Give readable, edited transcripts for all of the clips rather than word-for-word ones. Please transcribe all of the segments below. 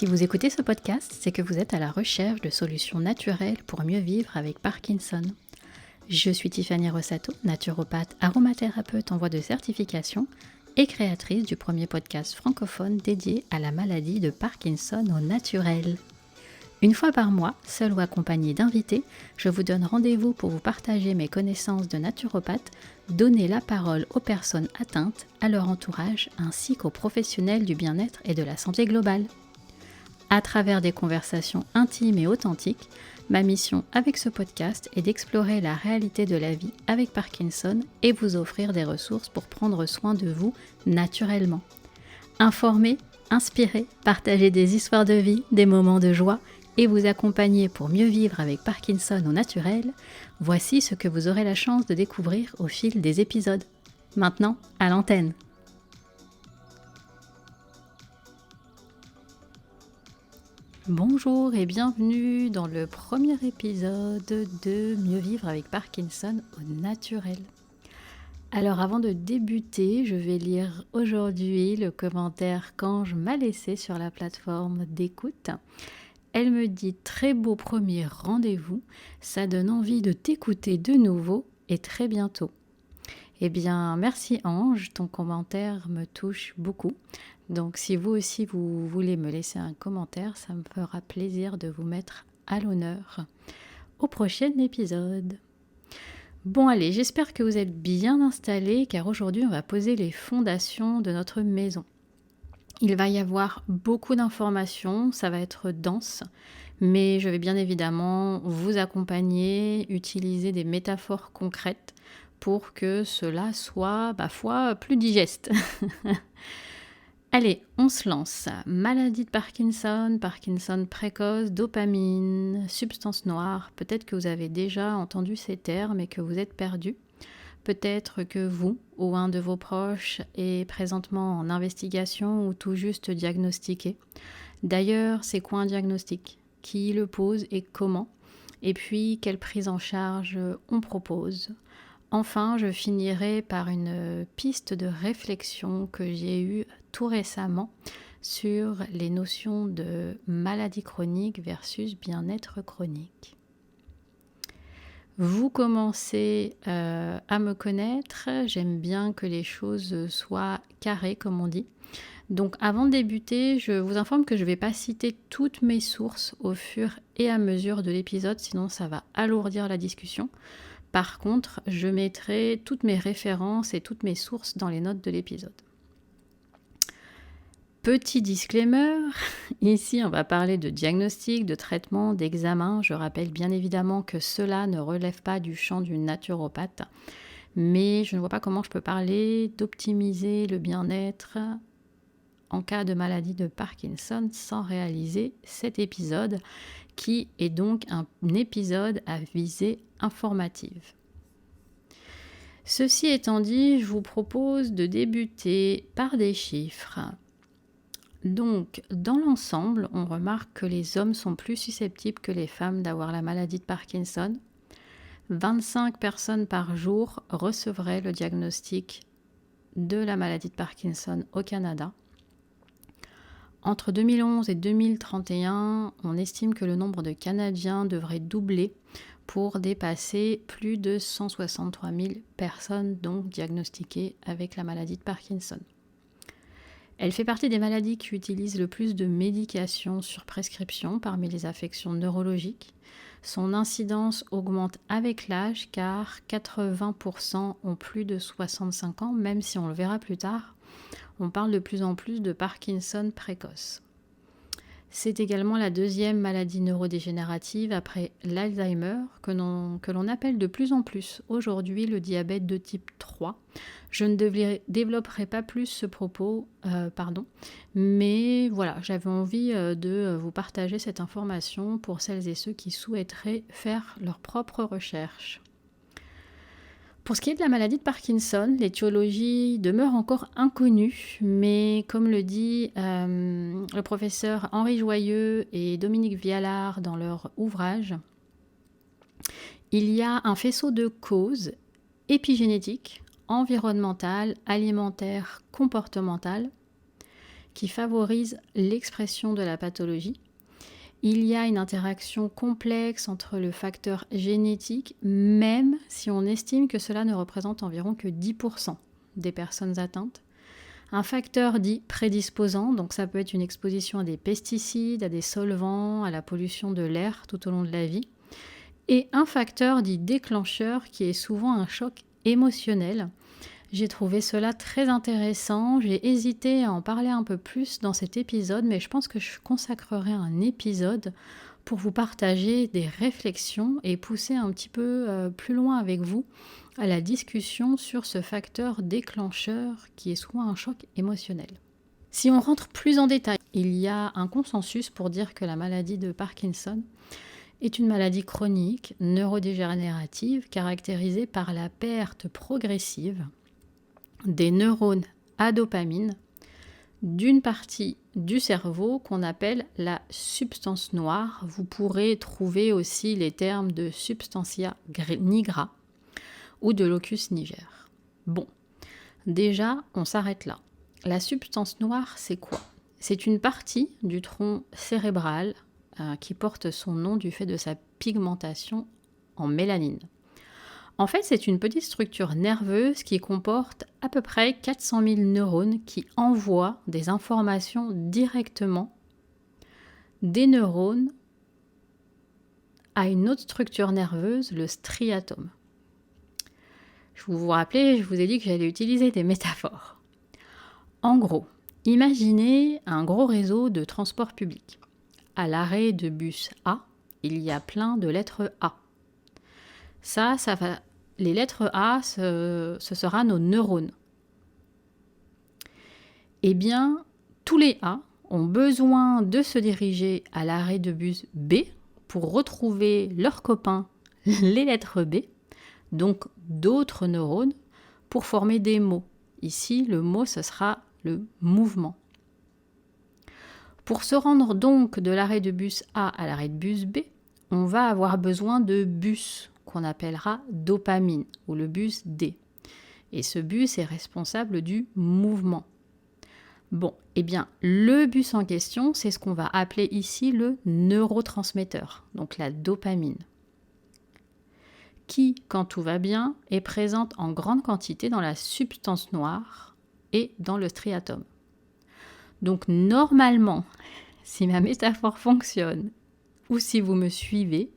Si vous écoutez ce podcast, c'est que vous êtes à la recherche de solutions naturelles pour mieux vivre avec Parkinson. Je suis Tiffany Rossato, naturopathe aromathérapeute en voie de certification et créatrice du premier podcast francophone dédié à la maladie de Parkinson au naturel. Une fois par mois, seul ou accompagné d'invités, je vous donne rendez-vous pour vous partager mes connaissances de naturopathe, donner la parole aux personnes atteintes, à leur entourage, ainsi qu'aux professionnels du bien-être et de la santé globale. À travers des conversations intimes et authentiques, ma mission avec ce podcast est d'explorer la réalité de la vie avec Parkinson et vous offrir des ressources pour prendre soin de vous naturellement. Informer, inspirer, partager des histoires de vie, des moments de joie et vous accompagner pour mieux vivre avec Parkinson au naturel, voici ce que vous aurez la chance de découvrir au fil des épisodes. Maintenant, à l'antenne. Bonjour et bienvenue dans le premier épisode de Mieux vivre avec Parkinson au naturel. Alors avant de débuter, je vais lire aujourd'hui le commentaire qu'Ange m'a laissé sur la plateforme d'écoute. Elle me dit « Très beau premier rendez-vous, ça donne envie de t'écouter de nouveau et très bientôt ». Eh bien, merci Ange, ton commentaire me touche beaucoup. Donc si vous aussi vous voulez me laisser un commentaire, ça me fera plaisir de vous mettre à l'honneur au prochain épisode. Bon allez, j'espère que vous êtes bien installés car aujourd'hui on va poser les fondations de notre maison. Il va y avoir beaucoup d'informations, ça va être dense, mais je vais bien évidemment vous accompagner, utiliser des métaphores concrètes pour que cela soit, foi, plus digeste. Allez, on se lance. Maladie de Parkinson, Parkinson précoce, dopamine, substance noire. Peut-être que vous avez déjà entendu ces termes et que vous êtes perdu. Peut-être que vous ou un de vos proches est présentement en investigation ou tout juste diagnostiqué. D'ailleurs, c'est quoi un diagnostic ? Qui le pose et comment ? Et puis, quelle prise en charge on propose ? Enfin, je finirai par une piste de réflexion que j'ai eue tout récemment sur les notions de maladie chronique versus bien-être chronique. Vous commencez à me connaître, j'aime bien que les choses soient carrées comme on dit. Donc avant de débuter, je vous informe que je ne vais pas citer toutes mes sources au fur et à mesure de l'épisode, sinon ça va alourdir la discussion. Par contre, je mettrai toutes mes références et toutes mes sources dans les notes de l'épisode. Petit disclaimer, ici on va parler de diagnostic, de traitement, d'examen. Je rappelle bien évidemment que cela ne relève pas du champ du naturopathe, mais je ne vois pas comment je peux parler d'optimiser le bien-être en cas de maladie de Parkinson sans réaliser cet épisode, qui est donc un épisode à visée informative. Ceci étant dit, je vous propose de débuter par des chiffres. Donc, dans l'ensemble, on remarque que les hommes sont plus susceptibles que les femmes d'avoir la maladie de Parkinson. 25 personnes par jour recevraient le diagnostic de la maladie de Parkinson au Canada. Entre 2011 et 2031, on estime que le nombre de Canadiens devrait doubler pour dépasser plus de 163 000 personnes donc diagnostiquées avec la maladie de Parkinson. Elle fait partie des maladies qui utilisent le plus de médications sur prescription parmi les affections neurologiques. Son incidence augmente avec l'âge car 80% ont plus de 65 ans, même si on le verra plus tard, on parle de plus en plus de Parkinson précoce. C'est également la deuxième maladie neurodégénérative après l'Alzheimer que l'on appelle de plus en plus aujourd'hui le diabète de type 3. Je ne développerai pas plus ce propos, mais voilà, j'avais envie de vous partager cette information pour celles et ceux qui souhaiteraient faire leurs propres recherches. Pour ce qui est de la maladie de Parkinson, l'étiologie demeure encore inconnue, mais comme le dit le professeur Henri Joyeux et Dominique Vialard dans leur ouvrage, il y a un faisceau de causes épigénétiques, environnementales, alimentaires, comportementales, qui favorise l'expression de la pathologie. Il y a une interaction complexe entre le facteur génétique, même si on estime que cela ne représente environ que 10% des personnes atteintes. Un facteur dit prédisposant, donc ça peut être une exposition à des pesticides, à des solvants, à la pollution de l'air tout au long de la vie. Et un facteur dit déclencheur qui est souvent un choc émotionnel. J'ai trouvé cela très intéressant, j'ai hésité à en parler un peu plus dans cet épisode, mais je pense que je consacrerai un épisode pour vous partager des réflexions et pousser un petit peu plus loin avec vous à la discussion sur ce facteur déclencheur qui est souvent un choc émotionnel. Si on rentre plus en détail, il y a un consensus pour dire que la maladie de Parkinson est une maladie chronique, neurodégénérative, caractérisée par la perte progressive des neurones à dopamine d'une partie du cerveau qu'on appelle la substance noire. Vous pourrez trouver aussi les termes de substantia nigra ou de locus niger. Bon, déjà, on s'arrête là. La substance noire, c'est quoi? C'est une partie du tronc cérébral qui porte son nom du fait de sa pigmentation en mélanine. En fait, c'est une petite structure nerveuse qui comporte à peu près 400 000 neurones qui envoient des informations directement des neurones à une autre structure nerveuse, le striatum. Vous vous rappelez, je vous ai dit que j'allais utiliser des métaphores. En gros, imaginez un gros réseau de transport public. À l'arrêt de bus A, il y a plein de lettres A. Ça va. Les lettres A, ce sera nos neurones. Eh bien, tous les A ont besoin de se diriger à l'arrêt de bus B pour retrouver leurs copains, les lettres B, donc d'autres neurones, pour former des mots. Ici, le mot, ce sera le mouvement. Pour se rendre donc de l'arrêt de bus A à l'arrêt de bus B, on va avoir besoin de bus qu'on appellera dopamine ou le bus D. Et ce bus est responsable du mouvement. Bon, eh bien, le bus en question, c'est ce qu'on va appeler ici le neurotransmetteur, donc la dopamine, qui, quand tout va bien, est présente en grande quantité dans la substance noire et dans le striatum. Donc normalement, si ma métaphore fonctionne, ou si vous me suivez,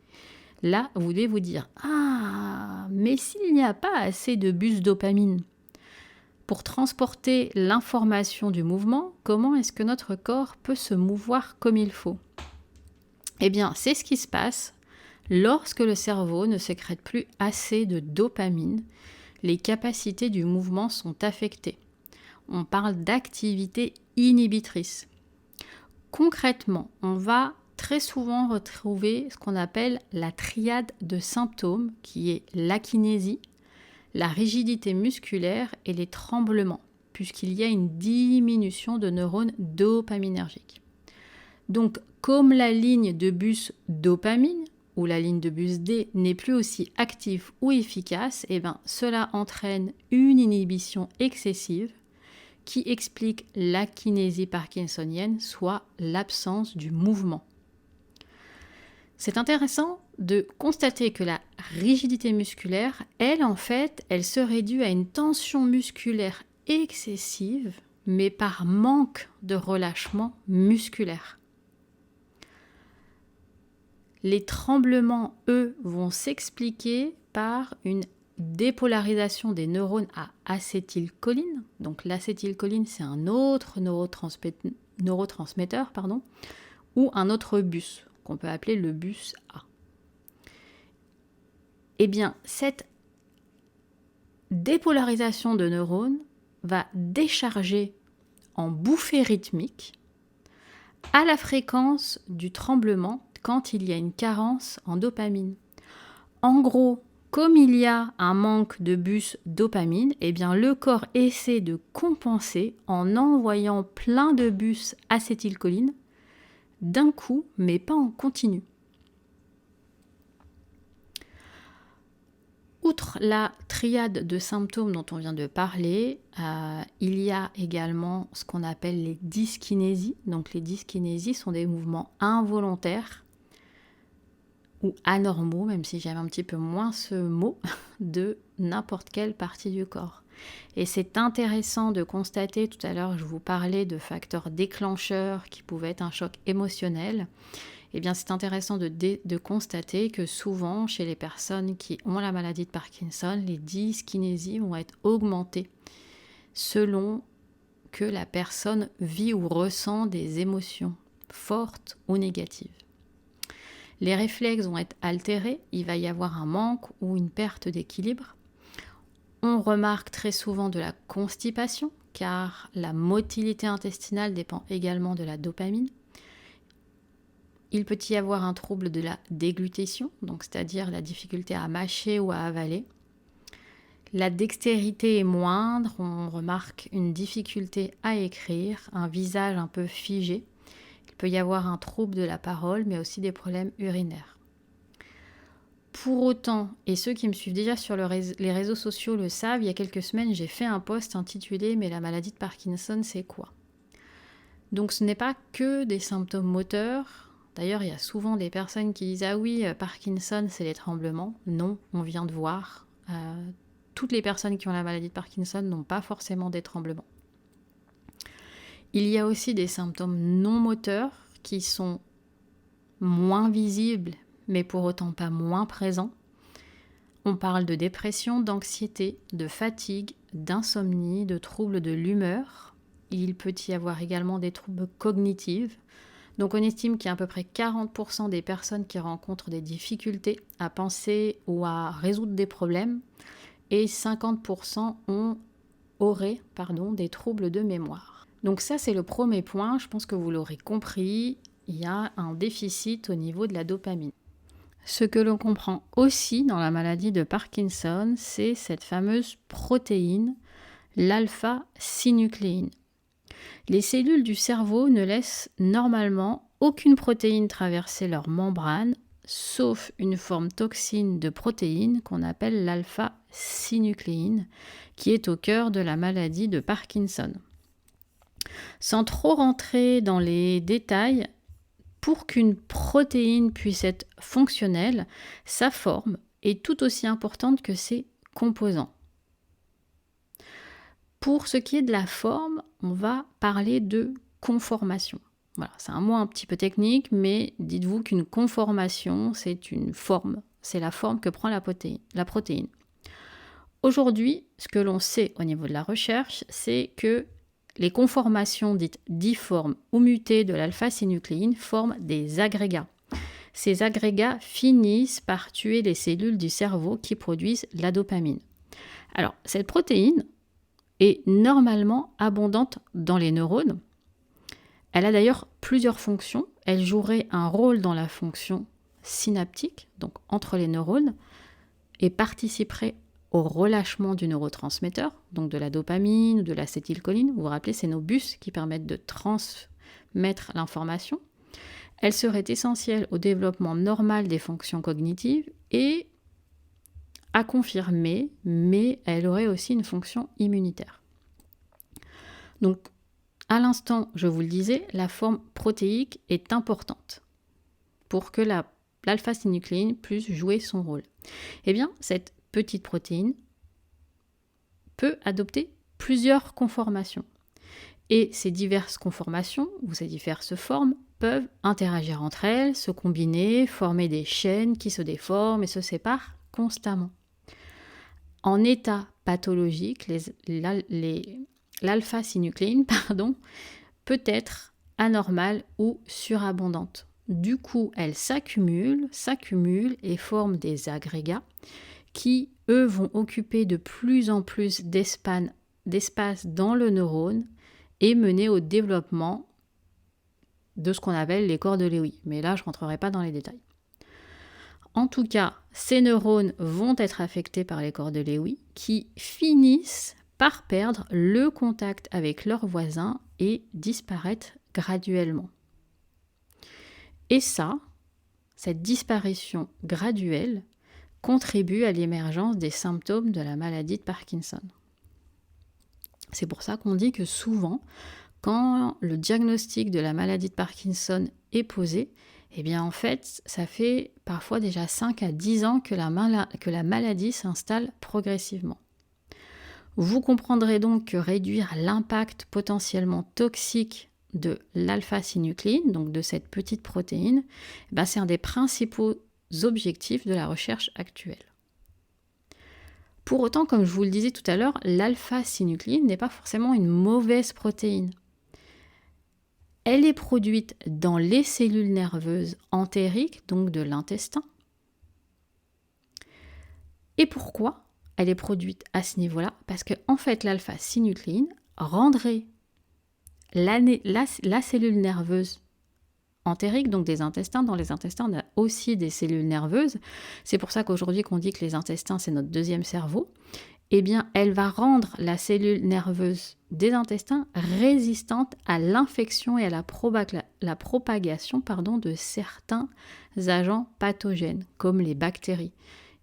là, vous devez vous dire « Ah, mais s'il n'y a pas assez de bus dopamine pour transporter l'information du mouvement, comment est-ce que notre corps peut se mouvoir comme il faut ?» Eh bien, c'est ce qui se passe lorsque le cerveau ne sécrète plus assez de dopamine. Les capacités du mouvement sont affectées. On parle d'activité inhibitrice. Concrètement, on va très souvent retrouver ce qu'on appelle la triade de symptômes, qui est l'akinésie, la rigidité musculaire et les tremblements, puisqu'il y a une diminution de neurones dopaminergiques. Donc, comme la ligne de bus dopamine ou la ligne de bus D n'est plus aussi active ou efficace, eh bien, cela entraîne une inhibition excessive qui explique l'akinésie parkinsonienne, soit l'absence du mouvement. C'est intéressant de constater que la rigidité musculaire, elle, en fait, elle serait due à une tension musculaire excessive, mais par manque de relâchement musculaire. Les tremblements, eux, vont s'expliquer par une dépolarisation des neurones à acétylcholine. Donc l'acétylcholine, c'est un autre neurotransmetteur, ou un autre bus, qu'on peut appeler le bus A. Eh bien, cette dépolarisation de neurones va décharger en bouffées rythmiques à la fréquence du tremblement quand il y a une carence en dopamine. En gros, comme il y a un manque de bus dopamine, eh bien le corps essaie de compenser en envoyant plein de bus acétylcholine d'un coup, mais pas en continu. Outre la triade de symptômes dont on vient de parler, il y a également ce qu'on appelle les dyskinésies. Donc les dyskinésies sont des mouvements involontaires ou anormaux, même si j'aime un petit peu moins ce mot, de n'importe quelle partie du corps. Et c'est intéressant de constater, tout à l'heure je vous parlais de facteurs déclencheurs qui pouvaient être un choc émotionnel. Eh bien, c'est intéressant de constater que souvent, chez les personnes qui ont la maladie de Parkinson, les dyskinésies vont être augmentées selon que la personne vit ou ressent des émotions fortes ou négatives. Les réflexes vont être altérés, il va y avoir un manque ou une perte d'équilibre. On remarque très souvent de la constipation, car la motilité intestinale dépend également de la dopamine. Il peut y avoir un trouble de la déglutition, donc c'est-à-dire la difficulté à mâcher ou à avaler. La dextérité est moindre, on remarque une difficulté à écrire, un visage un peu figé. Il peut y avoir un trouble de la parole, mais aussi des problèmes urinaires. Pour autant, et ceux qui me suivent déjà sur les réseaux sociaux le savent, il y a quelques semaines, j'ai fait un post intitulé « Mais la maladie de Parkinson, c'est quoi ?» Donc ce n'est pas que des symptômes moteurs. D'ailleurs, il y a souvent des personnes qui disent « Ah oui, Parkinson, c'est les tremblements. » Non, on vient de voir. Toutes les personnes qui ont la maladie de Parkinson n'ont pas forcément des tremblements. Il y a aussi des symptômes non moteurs qui sont moins visibles, mais pour autant pas moins présents. On parle de dépression, d'anxiété, de fatigue, d'insomnie, de troubles de l'humeur. Il peut y avoir également des troubles cognitifs. Donc on estime qu'il y a à peu près 40% des personnes qui rencontrent des difficultés à penser ou à résoudre des problèmes et 50% auraient des troubles de mémoire. Donc ça c'est le premier point, je pense que vous l'aurez compris, il y a un déficit au niveau de la dopamine. Ce que l'on comprend aussi dans la maladie de Parkinson, c'est cette fameuse protéine, l'alpha-synucléine. Les cellules du cerveau ne laissent normalement aucune protéine traverser leur membrane, sauf une forme toxine de protéine qu'on appelle l'alpha-synucléine, qui est au cœur de la maladie de Parkinson. Sans trop rentrer dans les détails, pour qu'une protéine puisse être fonctionnelle, sa forme est tout aussi importante que ses composants. Pour ce qui est de la forme, on va parler de conformation. Voilà, c'est un mot un petit peu technique, mais dites-vous qu'une conformation, c'est une forme. C'est la forme que prend la protéine. Aujourd'hui, ce que l'on sait au niveau de la recherche, c'est que les conformations dites difformes ou mutées de l'alpha-synucléine forment des agrégats. Ces agrégats finissent par tuer les cellules du cerveau qui produisent la dopamine. Alors, cette protéine est normalement abondante dans les neurones. Elle a d'ailleurs plusieurs fonctions. Elle jouerait un rôle dans la fonction synaptique, donc entre les neurones, et participerait au relâchement du neurotransmetteur, donc de la dopamine ou de l'acétylcholine. Vous vous rappelez, c'est nos bus qui permettent de transmettre l'information. Elle serait essentielle au développement normal des fonctions cognitives et à confirmer, mais elle aurait aussi une fonction immunitaire. Donc, à l'instant, je vous le disais, la forme protéique est importante pour que l'alpha-synucléine puisse jouer son rôle. Eh bien, cette petite protéine peut adopter plusieurs conformations. Et ces diverses conformations, ou ces diverses formes, peuvent interagir entre elles, se combiner, former des chaînes qui se déforment et se séparent constamment. En état pathologique, l'alpha-synucléine peut être anormale ou surabondante. Du coup, elle s'accumule et forme des agrégats qui, eux, vont occuper de plus en plus d'espace dans le neurone et mener au développement de ce qu'on appelle les corps de Lewy. Mais là, je ne rentrerai pas dans les détails. En tout cas, ces neurones vont être affectés par les corps de Lewy qui finissent par perdre le contact avec leurs voisins et disparaître graduellement. Et ça, cette disparition graduelle, contribuent à l'émergence des symptômes de la maladie de Parkinson. C'est pour ça qu'on dit que souvent, quand le diagnostic de la maladie de Parkinson est posé, eh bien en fait, ça fait parfois déjà 5 à 10 ans que la maladie s'installe progressivement. Vous comprendrez donc que réduire l'impact potentiellement toxique de l'alpha-synucléine, donc de cette petite protéine, c'est un des principaux objectifs de la recherche actuelle. Pour autant, comme je vous le disais tout à l'heure, l'alpha-synucléine n'est pas forcément une mauvaise protéine. Elle est produite dans les cellules nerveuses entériques, donc de l'intestin. Et pourquoi elle est produite à ce niveau-là? Parce que en fait, l'alpha-synucléine rendrait la cellule nerveuse entérique, donc des intestins. Dans les intestins, on a aussi des cellules nerveuses. C'est pour ça qu'aujourd'hui qu'on dit que les intestins, c'est notre deuxième cerveau. Eh bien, elle va rendre la cellule nerveuse des intestins résistante à l'infection et à la propagation de certains agents pathogènes, comme les bactéries.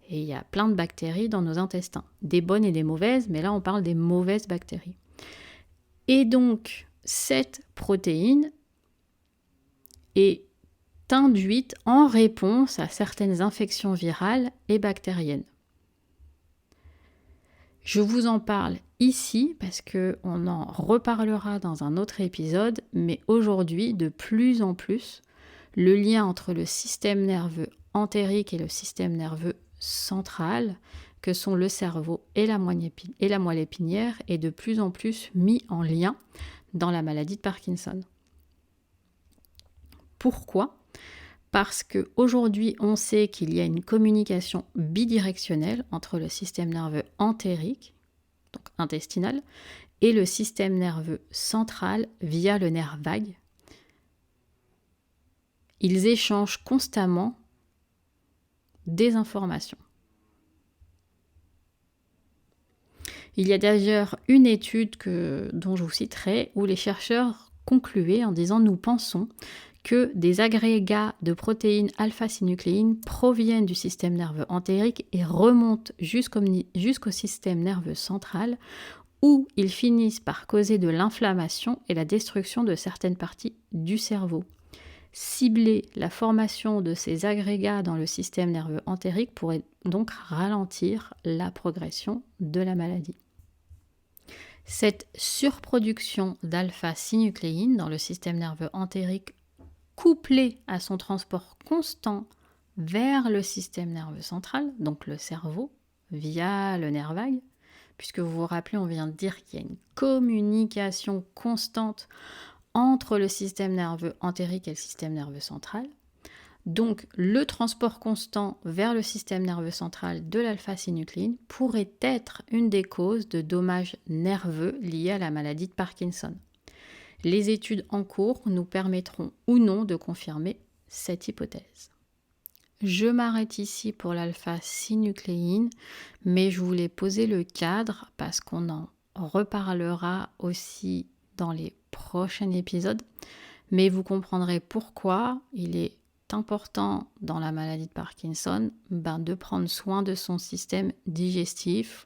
Et il y a plein de bactéries dans nos intestins, des bonnes et des mauvaises, mais là on parle des mauvaises bactéries. Et donc, cette protéine est induite en réponse à certaines infections virales et bactériennes. Je vous en parle ici parce qu'on en reparlera dans un autre épisode, mais aujourd'hui, de plus en plus, le lien entre le système nerveux entérique et le système nerveux central, que sont le cerveau et la moelle épinière, est de plus en plus mis en lien dans la maladie de Parkinson. Pourquoi ? Parce qu'aujourd'hui, on sait qu'il y a une communication bidirectionnelle entre le système nerveux entérique, donc intestinal, et le système nerveux central via le nerf vague. Ils échangent constamment des informations. Il y a d'ailleurs une étude dont je vous citerai où les chercheurs concluaient en disant « Nous pensons que des agrégats de protéines alpha-synucléine proviennent du système nerveux entérique et remontent jusqu'au système nerveux central où ils finissent par causer de l'inflammation et la destruction de certaines parties du cerveau. Cibler la formation de ces agrégats dans le système nerveux entérique pourrait donc ralentir la progression de la maladie. Cette surproduction d'alpha-synucléine dans le système nerveux entérique couplée à son transport constant vers le système nerveux central, donc le cerveau, via le nerf vague, puisque vous vous rappelez, on vient de dire qu'il y a une communication constante entre le système nerveux entérique et le système nerveux central. Donc, le transport constant vers le système nerveux central de l'alpha-synucléine pourrait être une des causes de dommages nerveux liés à la maladie de Parkinson. Les études en cours nous permettront ou non de confirmer cette hypothèse. Je m'arrête ici pour l'alpha-synucléine, mais je voulais poser le cadre parce qu'on en reparlera aussi dans les prochains épisodes. Mais vous comprendrez pourquoi il est important dans la maladie de Parkinson de prendre soin de son système digestif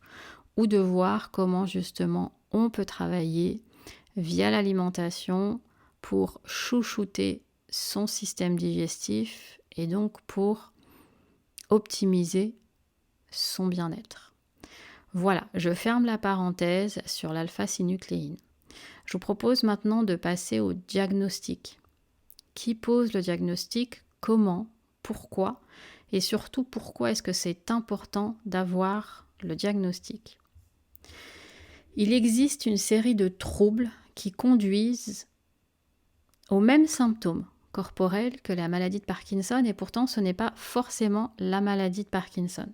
ou de voir comment justement on peut travailler via l'alimentation pour chouchouter son système digestif et donc pour optimiser son bien-être. Voilà, je ferme la parenthèse sur l'alpha-synucléine. Je vous propose maintenant de passer au diagnostic. Qui pose le diagnostic ? Comment ? Pourquoi ? Et surtout, pourquoi est-ce que c'est important d'avoir le diagnostic ? Il existe une série de troubles qui conduisent aux mêmes symptômes corporels que la maladie de Parkinson et pourtant ce n'est pas forcément la maladie de Parkinson.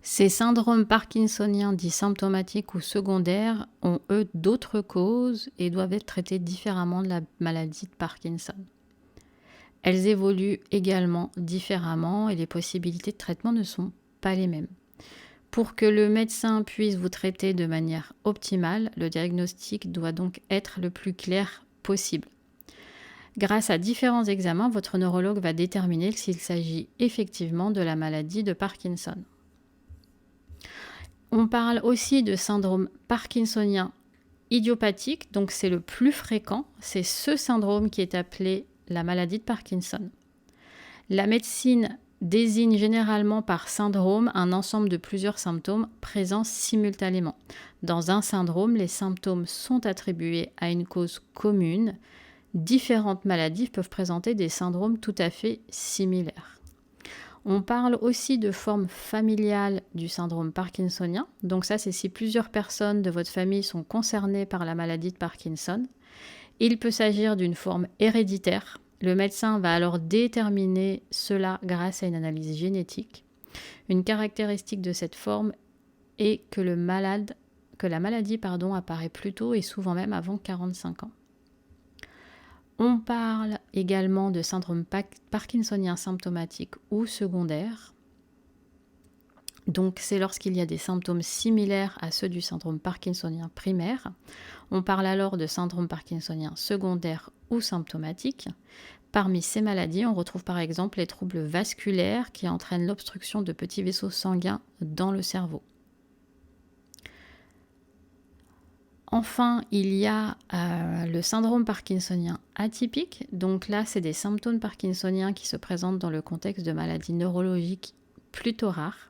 Ces syndromes parkinsoniens dits symptomatiques ou secondaires ont eux d'autres causes et doivent être traités différemment de la maladie de Parkinson. Elles évoluent également différemment et les possibilités de traitement ne sont pas les mêmes. Pour que le médecin puisse vous traiter de manière optimale, le diagnostic doit donc être le plus clair possible. Grâce à différents examens, votre neurologue va déterminer s'il s'agit effectivement de la maladie de Parkinson. On parle aussi de syndrome parkinsonien idiopathique, donc c'est le plus fréquent, c'est ce syndrome qui est appelé la maladie de Parkinson. La médecine désigne généralement par syndrome un ensemble de plusieurs symptômes présents simultanément. Dans un syndrome, les symptômes sont attribués à une cause commune. Différentes maladies peuvent présenter des syndromes tout à fait similaires. On parle aussi de forme familiale du syndrome parkinsonien. Donc ça, c'est si plusieurs personnes de votre famille sont concernées par la maladie de Parkinson. Il peut s'agir d'une forme héréditaire. Le médecin va alors déterminer cela grâce à une analyse génétique. Une caractéristique de cette forme est que la maladie apparaît plus tôt et souvent même avant 45 ans. On parle également de syndrome parkinsonien symptomatique ou secondaire. Donc c'est lorsqu'il y a des symptômes similaires à ceux du syndrome parkinsonien primaire. On parle alors de syndrome parkinsonien secondaire ou symptomatique. Parmi ces maladies, on retrouve par exemple les troubles vasculaires qui entraînent l'obstruction de petits vaisseaux sanguins dans le cerveau. Enfin, il y a le syndrome parkinsonien atypique. Donc là, c'est des symptômes parkinsoniens qui se présentent dans le contexte de maladies neurologiques plutôt rares.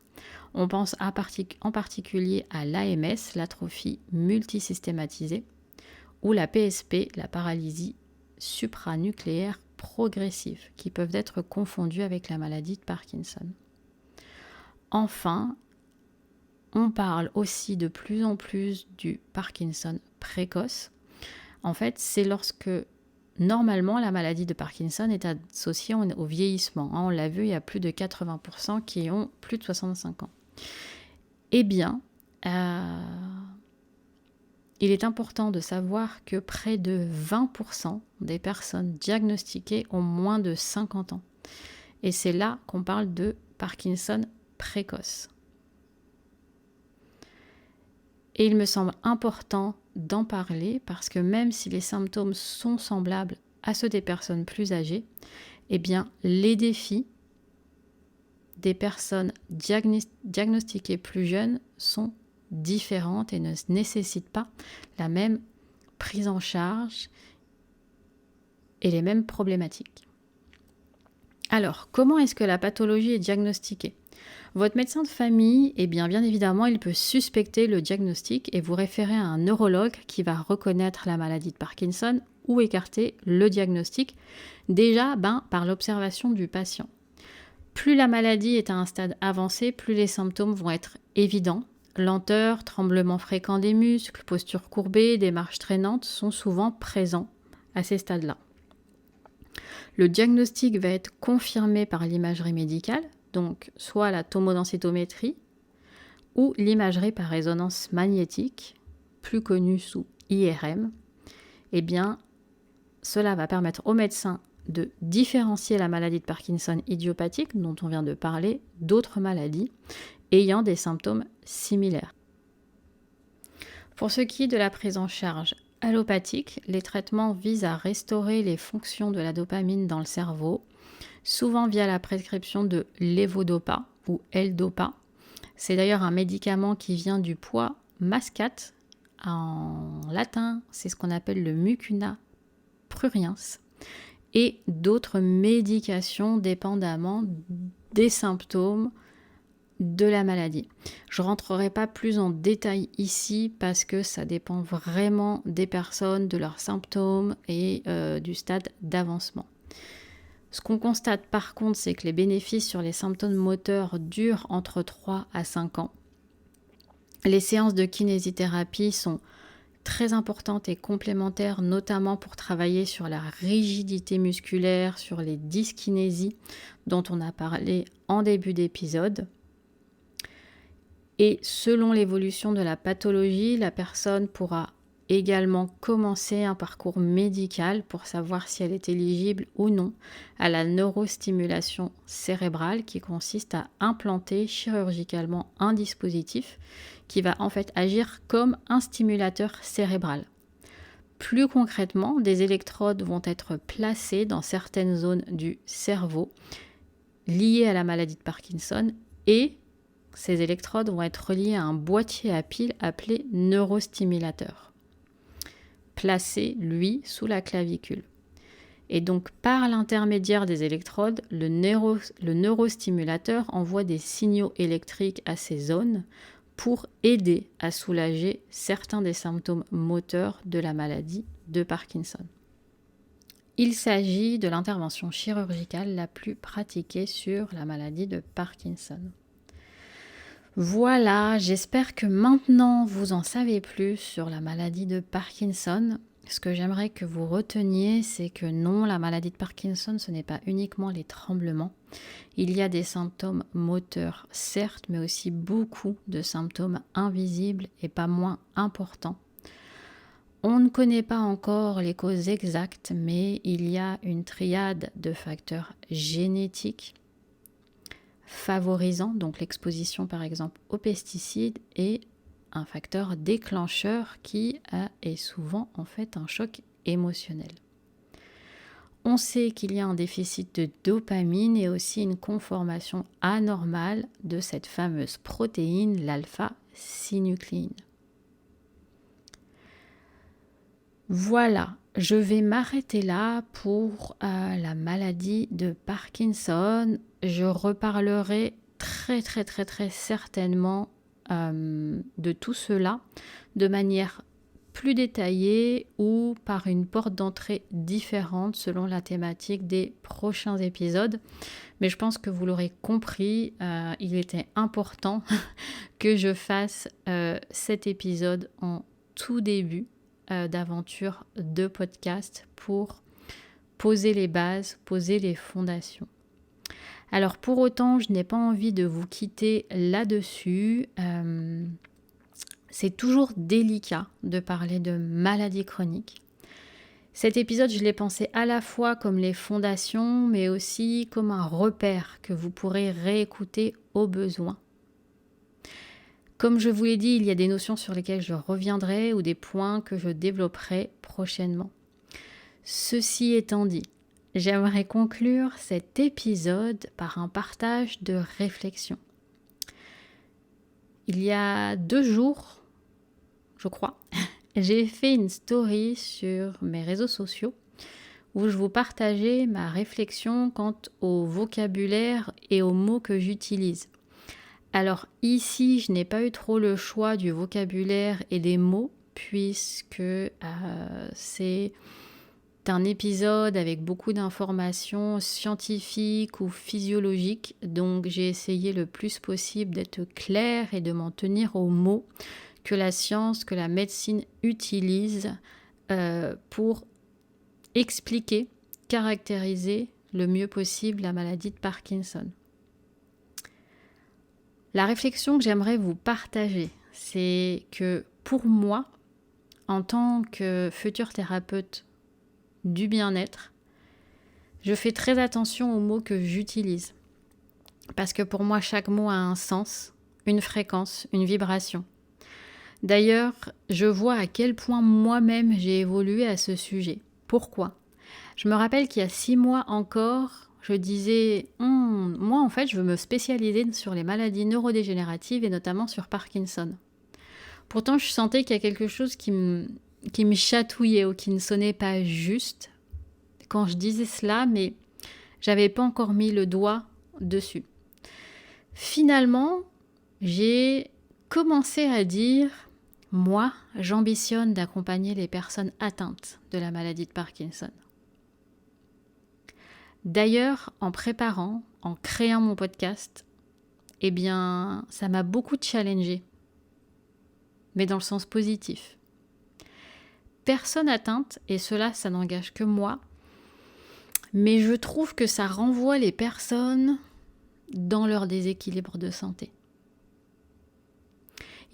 On pense en particulier à l'AMS, l'atrophie multisystématisée, ou la PSP, la paralysie supranucléaire progressive, qui peuvent être confondues avec la maladie de Parkinson. Enfin, on parle aussi de plus en plus du Parkinson précoce. En fait, c'est lorsque, normalement, la maladie de Parkinson est associée au vieillissement. On l'a vu, il y a plus de 80% qui ont plus de 65 ans. Eh bien, il est important de savoir que près de 20% des personnes diagnostiquées ont moins de 50 ans. Et c'est là qu'on parle de Parkinson précoce. Et il me semble important d'en parler parce que même si les symptômes sont semblables à ceux des personnes plus âgées, eh bien, les défis des personnes diagnostiquées plus jeunes sont différentes et ne nécessitent pas la même prise en charge et les mêmes problématiques. Alors, comment est-ce que la pathologie est diagnostiquée ? Votre médecin de famille, bien évidemment, il peut suspecter le diagnostic et vous référer à un neurologue qui va reconnaître la maladie de Parkinson ou écarter le diagnostic, déjà par l'observation du patient. Plus la maladie est à un stade avancé, plus les symptômes vont être évidents. Lenteur, tremblement fréquent des muscles, posture courbée, démarche traînante sont souvent présents à ces stades-là. Le diagnostic va être confirmé par l'imagerie médicale, donc soit la tomodensitométrie ou l'imagerie par résonance magnétique, plus connue sous IRM. Cela va permettre au médecin de différencier la maladie de Parkinson idiopathique, dont on vient de parler, d'autres maladies ayant des symptômes similaires. Pour ce qui est de la prise en charge allopathique, les traitements visent à restaurer les fonctions de la dopamine dans le cerveau, souvent via la prescription de levodopa ou L-dopa. C'est d'ailleurs un médicament qui vient du pois mascate. En latin, c'est ce qu'on appelle le mucuna pruriens, et d'autres médications dépendamment des symptômes de la maladie. Je ne rentrerai pas plus en détail ici parce que ça dépend vraiment des personnes, de leurs symptômes et du stade d'avancement. Ce qu'on constate par contre, c'est que les bénéfices sur les symptômes moteurs durent entre 3 à 5 ans. Les séances de kinésithérapie sont très importantes et complémentaires, notamment pour travailler sur la rigidité musculaire, sur les dyskinésies dont on a parlé en début d'épisode. Et selon l'évolution de la pathologie, la personne pourra également commencer un parcours médical pour savoir si elle est éligible ou non à la neurostimulation cérébrale qui consiste à implanter chirurgicalement un dispositif qui va en fait agir comme un stimulateur cérébral. Plus concrètement, des électrodes vont être placées dans certaines zones du cerveau liées à la maladie de Parkinson et ces électrodes vont être reliées à un boîtier à piles appelé neurostimulateur, placé, lui, sous la clavicule. Et donc, par l'intermédiaire des électrodes, le neurostimulateur envoie des signaux électriques à ces zones pour aider à soulager certains des symptômes moteurs de la maladie de Parkinson. Il s'agit de l'intervention chirurgicale la plus pratiquée sur la maladie de Parkinson. Voilà, j'espère que maintenant vous en savez plus sur la maladie de Parkinson. Ce que j'aimerais que vous reteniez, c'est que non, la maladie de Parkinson, ce n'est pas uniquement les tremblements. Il y a des symptômes moteurs, certes, mais aussi beaucoup de symptômes invisibles et pas moins importants. On ne connaît pas encore les causes exactes, mais il y a une triade de facteurs génétiques favorisant donc l'exposition par exemple aux pesticides et un facteur déclencheur qui est souvent en fait un choc émotionnel. On sait qu'il y a un déficit de dopamine et aussi une conformation anormale de cette fameuse protéine, l'alpha-synucléine. Voilà, je vais m'arrêter là pour la maladie de Parkinson. Je reparlerai très certainement de tout cela de manière plus détaillée ou par une porte d'entrée différente selon la thématique des prochains épisodes. Mais je pense que vous l'aurez compris, il était important que je fasse cet épisode en tout début d'aventure de podcast pour poser les bases, poser les fondations. Alors pour autant, je n'ai pas envie de vous quitter là-dessus. C'est toujours délicat de parler de maladies chroniques. Cet épisode, je l'ai pensé à la fois comme les fondations, mais aussi comme un repère que vous pourrez réécouter au besoin. Comme je vous l'ai dit, il y a des notions sur lesquelles je reviendrai ou des points que je développerai prochainement. Ceci étant dit, j'aimerais conclure cet épisode par un partage de réflexion. Il y a 2 jours, je crois, j'ai fait une story sur mes réseaux sociaux où je vous partageais ma réflexion quant au vocabulaire et aux mots que j'utilise. Alors ici, je n'ai pas eu trop le choix du vocabulaire et des mots puisque c'est un épisode avec beaucoup d'informations scientifiques ou physiologiques. Donc j'ai essayé le plus possible d'être claire et de m'en tenir aux mots que la science, que la médecine utilise pour expliquer, caractériser le mieux possible la maladie de Parkinson. La réflexion que j'aimerais vous partager, c'est que pour moi, en tant que futur thérapeute du bien-être, je fais très attention aux mots que j'utilise. Parce que pour moi, chaque mot a un sens, une fréquence, une vibration. D'ailleurs, je vois à quel point moi-même j'ai évolué à ce sujet. Pourquoi ? Je me rappelle qu'il y a 6 mois encore, je disais, moi en fait je veux me spécialiser sur les maladies neurodégénératives et notamment sur Parkinson. Pourtant je sentais qu'il y a quelque chose qui me chatouillait ou qui ne sonnait pas juste quand je disais cela, mais j'avais pas encore mis le doigt dessus. Finalement, j'ai commencé à dire, moi j'ambitionne d'accompagner les personnes atteintes de la maladie de Parkinson. D'ailleurs, en préparant, en créant mon podcast, eh bien, ça m'a beaucoup challengée, mais dans le sens positif. Personne atteinte, et cela, ça n'engage que moi, mais je trouve que ça renvoie les personnes dans leur déséquilibre de santé.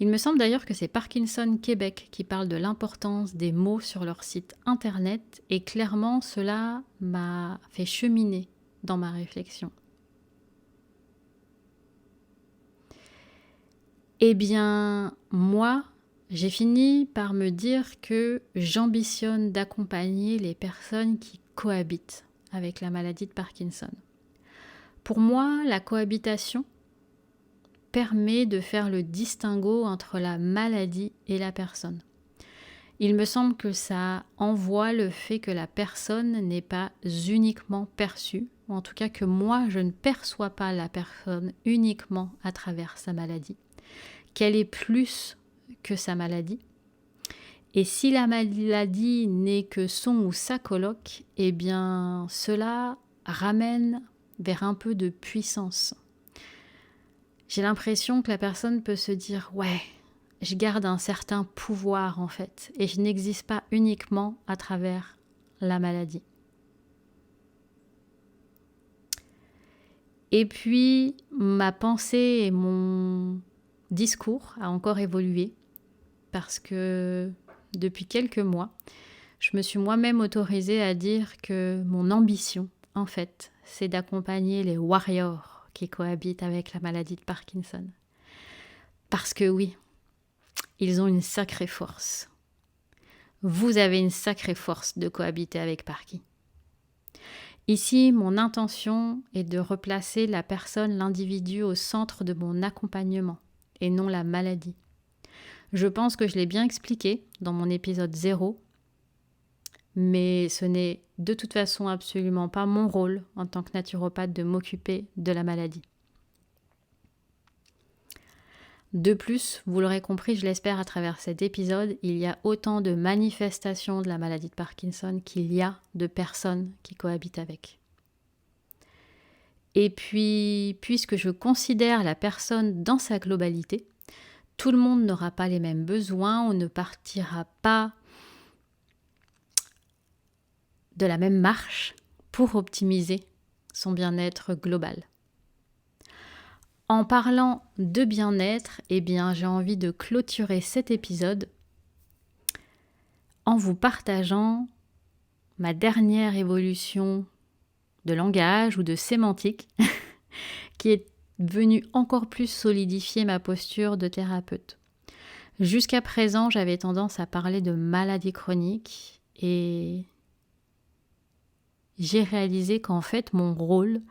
Il me semble d'ailleurs que c'est Parkinson Québec qui parle de l'importance des mots sur leur site internet et clairement cela m'a fait cheminer dans ma réflexion. Eh bien, moi, j'ai fini par me dire que j'ambitionne d'accompagner les personnes qui cohabitent avec la maladie de Parkinson. Pour moi, la cohabitation permet de faire le distinguo entre la maladie et la personne. Il me semble que ça envoie le fait que la personne n'est pas uniquement perçue, ou en tout cas que moi, je ne perçois pas la personne uniquement à travers sa maladie, qu'elle est plus que sa maladie. Et si la maladie n'est que son ou sa coloc, eh bien cela ramène vers un peu de puissance. J'ai l'impression que la personne peut se dire « ouais, je garde un certain pouvoir en fait, et je n'existe pas uniquement à travers la maladie. » Et puis, ma pensée et mon discours a encore évolué parce que depuis quelques mois, je me suis moi-même autorisée à dire que mon ambition, en fait, c'est d'accompagner les warriors qui cohabitent avec la maladie de Parkinson. Parce que oui, ils ont une sacrée force. Vous avez une sacrée force de cohabiter avec Parky. Ici, mon intention est de replacer la personne, l'individu au centre de mon accompagnement et non la maladie. Je pense que je l'ai bien expliqué dans mon épisode 0, mais ce n'est de toute façon absolument pas mon rôle en tant que naturopathe de m'occuper de la maladie. De plus, vous l'aurez compris, je l'espère à travers cet épisode, il y a autant de manifestations de la maladie de Parkinson qu'il y a de personnes qui cohabitent avec. Et puis, puisque je considère la personne dans sa globalité, tout le monde n'aura pas les mêmes besoins, on ne partira pas de la même marche pour optimiser son bien-être global. En parlant de bien-être, eh bien, j'ai envie de clôturer cet épisode en vous partageant ma dernière évolution de langage ou de sémantique qui est venue encore plus solidifier ma posture de thérapeute. Jusqu'à présent, j'avais tendance à parler de maladie chronique et j'ai réalisé qu'en fait, mon rôle,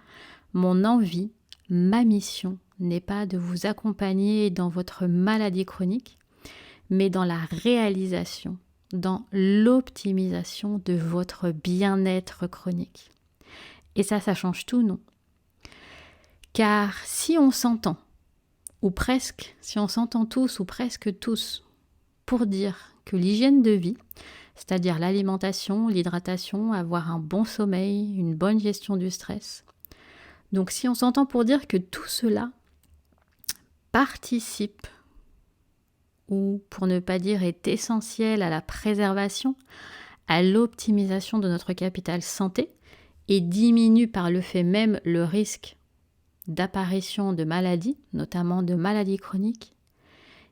mon envie, ma mission n'est pas de vous accompagner dans votre maladie chronique, mais dans la réalisation, dans l'optimisation de votre bien-être chronique. Et ça change tout, non? Car si on s'entend, ou presque, si on s'entend tous ou presque tous, pour dire que l'hygiène de vie, c'est-à-dire l'alimentation, l'hydratation, avoir un bon sommeil, une bonne gestion du stress, donc si on s'entend pour dire que tout cela participe, ou pour ne pas dire est essentiel à la préservation, à l'optimisation de notre capital santé, et diminue par le fait même le risque d'apparition de maladies, notamment de maladies chroniques,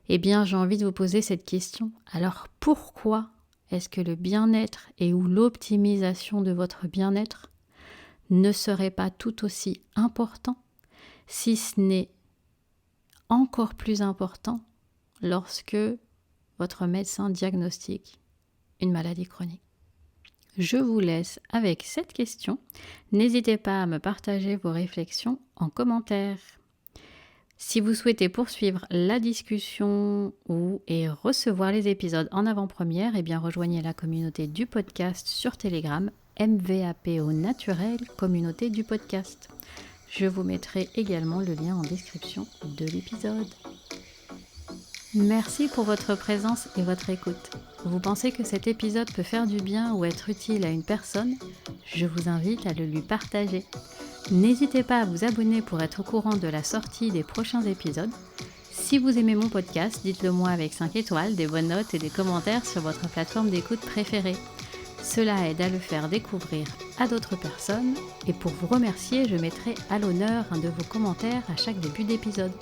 eh bien j'ai envie de vous poser cette question. Alors pourquoi est-ce que le bien-être et ou l'optimisation de votre bien-être ne serait pas tout aussi important, si ce n'est encore plus important lorsque votre médecin diagnostique une maladie chronique? Je vous laisse avec cette question. N'hésitez pas à me partager vos réflexions en commentaire. Si vous souhaitez poursuivre la discussion et recevoir les épisodes en avant-première, eh bien rejoignez la communauté du podcast sur Telegram, MVAPO Naturel, communauté du podcast. Je vous mettrai également le lien en description de l'épisode. Merci pour votre présence et votre écoute. Vous pensez que cet épisode peut faire du bien ou être utile à une personne? Je vous invite à le lui partager. N'hésitez pas à vous abonner pour être au courant de la sortie des prochains épisodes. Si vous aimez mon podcast, dites-le moi avec 5 étoiles, des bonnes notes et des commentaires sur votre plateforme d'écoute préférée. Cela aide à le faire découvrir à d'autres personnes et pour vous remercier, je mettrai à l'honneur un de vos commentaires à chaque début d'épisode.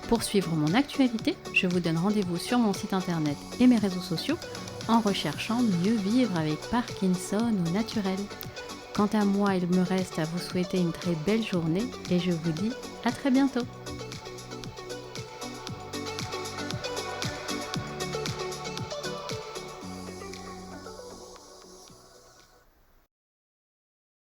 Pour suivre mon actualité, je vous donne rendez-vous sur mon site internet et mes réseaux sociaux en recherchant Mieux vivre avec Parkinson au naturel. Quant à moi, il me reste à vous souhaiter une très belle journée et je vous dis à très bientôt.